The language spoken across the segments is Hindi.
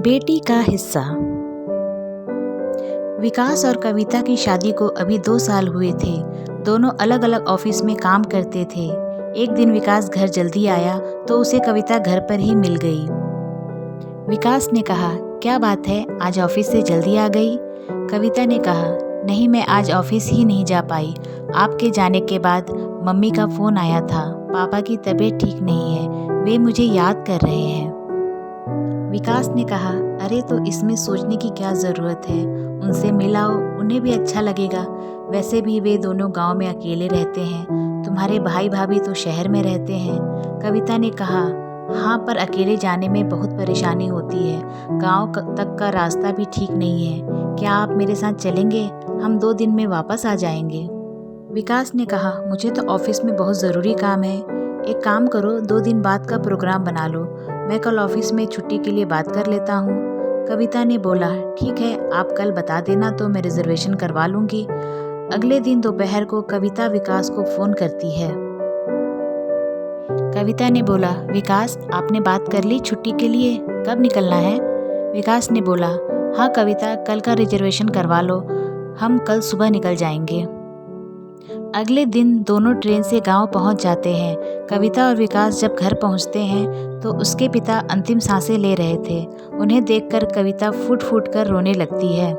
बेटी का हिस्सा। विकास और कविता की शादी को अभी 2 साल हुए थे। दोनों अलग अलग ऑफिस में काम करते थे। एक दिन विकास घर जल्दी आया तो उसे कविता घर पर ही मिल गई। विकास ने कहा, क्या बात है, आज ऑफिस से जल्दी आ गई? कविता ने कहा, नहीं, मैं आज ऑफिस ही नहीं जा पाई। आपके जाने के बाद मम्मी का फ़ोन आया था। पापा की तबीयत ठीक नहीं है, वे मुझे याद कर रहे हैं। विकास ने कहा, अरे तो इसमें सोचने की क्या ज़रूरत है, उनसे मिलाओ, उन्हें भी अच्छा लगेगा। वैसे भी वे दोनों गांव में अकेले रहते हैं, तुम्हारे भाई भाभी तो शहर में रहते हैं। कविता ने कहा, हाँ, पर अकेले जाने में बहुत परेशानी होती है। गांव तक का रास्ता भी ठीक नहीं है। क्या आप मेरे साथ चलेंगे? हम 2 दिन में वापस आ जाएंगे। विकास ने कहा, मुझे तो ऑफिस में बहुत ज़रूरी काम है। एक काम करो, 2 दिन बाद का प्रोग्राम बना लो। मैं कल ऑफिस में छुट्टी के लिए बात कर लेता हूँ। कविता ने बोला, ठीक है, आप कल बता देना तो मैं रिजर्वेशन करवा लूँगी। अगले दिन दोपहर को कविता विकास को फ़ोन करती है। कविता ने बोला, विकास, आपने बात कर ली छुट्टी के लिए? कब निकलना है? विकास ने बोला, हाँ कविता, कल का रिजर्वेशन करवा लो, हम कल सुबह निकल जाएंगे। अगले दिन दोनों ट्रेन से गांव पहुंच जाते हैं। कविता और विकास जब घर पहुंचते हैं तो उसके पिता अंतिम सांसें ले रहे थे। उन्हें देखकर कविता फूट फूट कर रोने लगती है।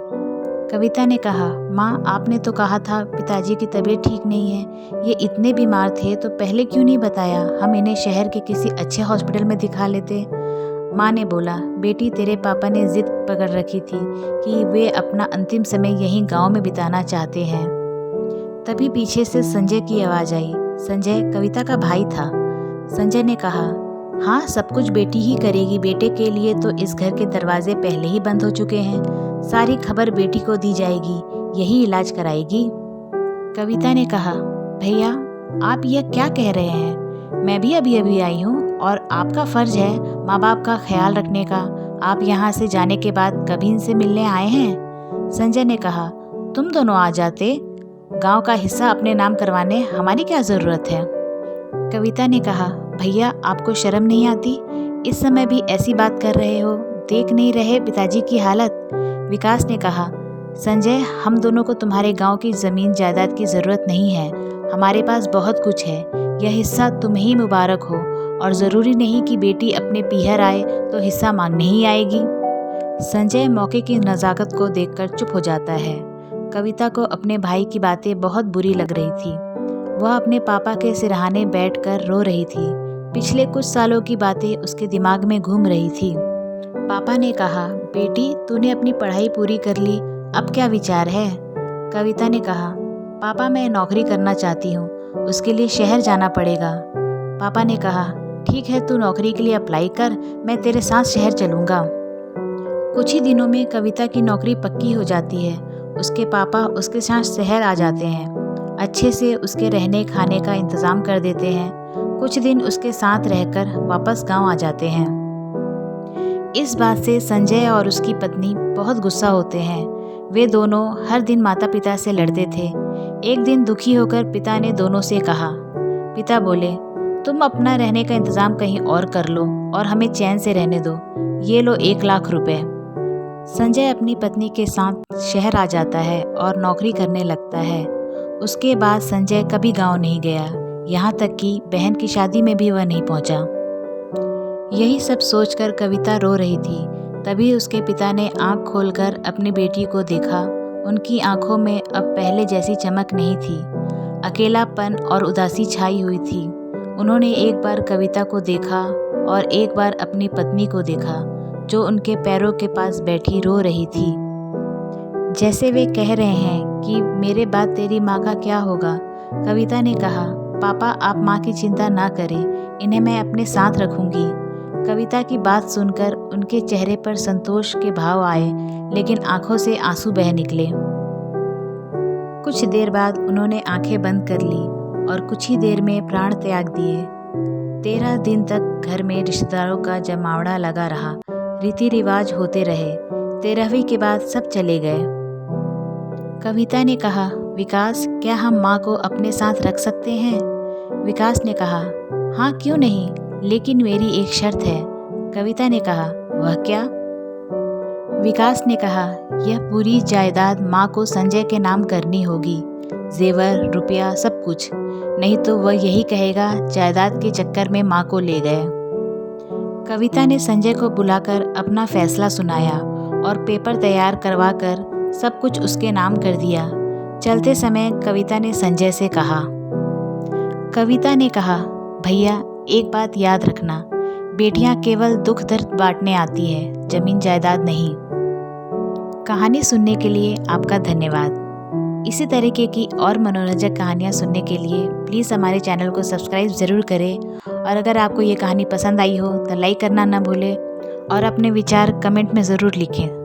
कविता ने कहा, माँ, आपने तो कहा था पिताजी की तबीयत ठीक नहीं है। ये इतने बीमार थे तो पहले क्यों नहीं बताया? हम इन्हें शहर के किसी अच्छे हॉस्पिटल में दिखा लेते। माँ ने बोला, बेटी, तेरे पापा ने जिद पकड़ रखी थी कि वे अपना अंतिम समय यहीं गाँव में बिताना चाहते हैं। तभी पीछे से संजय की आवाज़ आई। संजय कविता का भाई था। संजय ने कहा, हाँ, सब कुछ बेटी ही करेगी। बेटे के लिए तो इस घर के दरवाजे पहले ही बंद हो चुके हैं। सारी खबर बेटी को दी जाएगी, यही इलाज कराएगी। कविता ने कहा, भैया, आप यह क्या कह रहे हैं? मैं भी अभी अभी आई हूँ और आपका फ़र्ज है माँ बाप का ख्याल रखने का। आप यहाँ से जाने के बाद कभी इनसे मिलने आए हैं? संजय ने कहा, तुम दोनों आ जाते। गांव का हिस्सा अपने नाम करवाने हमारी क्या ज़रूरत है? कविता ने कहा, भैया, आपको शर्म नहीं आती? इस समय भी ऐसी बात कर रहे हो? देख नहीं रहे पिताजी की हालत? विकास ने कहा, संजय, हम दोनों को तुम्हारे गांव की ज़मीन जायदाद की ज़रूरत नहीं है। हमारे पास बहुत कुछ है। यह हिस्सा तुम्हें ही मुबारक हो और ज़रूरी नहीं कि बेटी अपने पीहर आए तो हिस्सा मांगने ही आएगी। संजय मौके की नज़ाकत को देखकर चुप हो जाता है। कविता को अपने भाई की बातें बहुत बुरी लग रही थी। वह अपने पापा के सिरहाने बैठकर रो रही थी। पिछले कुछ सालों की बातें उसके दिमाग में घूम रही थी। पापा ने कहा, बेटी, तूने अपनी पढ़ाई पूरी कर ली, अब क्या विचार है? कविता ने कहा, पापा, मैं नौकरी करना चाहती हूँ, उसके लिए शहर जाना पड़ेगा। पापा ने कहा, ठीक है, तू नौकरी के लिए अप्लाई कर, मैं तेरे साथ शहर चलूँगा। कुछ ही दिनों में कविता की नौकरी पक्की हो जाती है। उसके पापा उसके साथ शहर आ जाते हैं। अच्छे से उसके रहने खाने का इंतज़ाम कर देते हैं। कुछ दिन उसके साथ रहकर वापस गांव आ जाते हैं। इस बात से संजय और उसकी पत्नी बहुत गुस्सा होते हैं। वे दोनों हर दिन माता पिता से लड़ते थे। एक दिन दुखी होकर पिता ने दोनों से कहा। पिता बोले, तुम अपना रहने का इंतज़ाम कहीं और कर लो और हमें चैन से रहने दो। ये लो 1 लाख रुपए। संजय अपनी पत्नी के साथ शहर आ जाता है और नौकरी करने लगता है। उसके बाद संजय कभी गांव नहीं गया, यहाँ तक कि बहन की शादी में भी वह नहीं पहुँचा। यही सब सोचकर कविता रो रही थी। तभी उसके पिता ने आंख खोलकर अपनी बेटी को देखा। उनकी आंखों में अब पहले जैसी चमक नहीं थी। अकेलापन और उदासी छाई हुई थी। उन्होंने एक बार कविता को देखा और एक बार अपनी पत्नी को देखा, जो उनके पैरों के पास बैठी रो रही थी। जैसे वे कह रहे हैं कि मेरे बाद तेरी माँ का क्या होगा। कविता ने कहा, पापा, आप माँ की चिंता ना करें, इन्हें मैं अपने साथ रखूंगी। कविता की बात सुनकर उनके चेहरे पर संतोष के भाव आए, लेकिन आंखों से आंसू बह निकले। कुछ देर बाद उन्होंने आंखें बंद कर ली और कुछ ही देर में प्राण त्याग दिए। 13 दिन तक घर में रिश्तेदारों का जमावड़ा लगा रहा। रीति रिवाज होते रहे। 13वीं के बाद सब चले गए। कविता ने कहा, विकास, क्या हम माँ को अपने साथ रख सकते हैं? विकास ने कहा, हाँ, क्यों नहीं, लेकिन मेरी एक शर्त है। कविता ने कहा, वह क्या? विकास ने कहा, यह पूरी जायदाद माँ को संजय के नाम करनी होगी, जेवर, रुपया, सब कुछ। नहीं तो वह यही कहेगा जायदाद के चक्कर में माँ को ले गए। कविता ने संजय को बुलाकर अपना फैसला सुनाया और पेपर तैयार करवाकर सब कुछ उसके नाम कर दिया। चलते समय कविता ने संजय से कहा, भैया एक बात याद रखना, बेटियां केवल दुख दर्द बांटने आती है, जमीन जायदाद नहीं। कहानी सुनने के लिए आपका धन्यवाद। इसी तरीके की और मनोरंजक कहानियाँ सुनने के लिए प्लीज़ हमारे चैनल को सब्सक्राइब ज़रूर करें और अगर आपको ये कहानी पसंद आई हो तो लाइक करना ना भूलें और अपने विचार कमेंट में ज़रूर लिखें।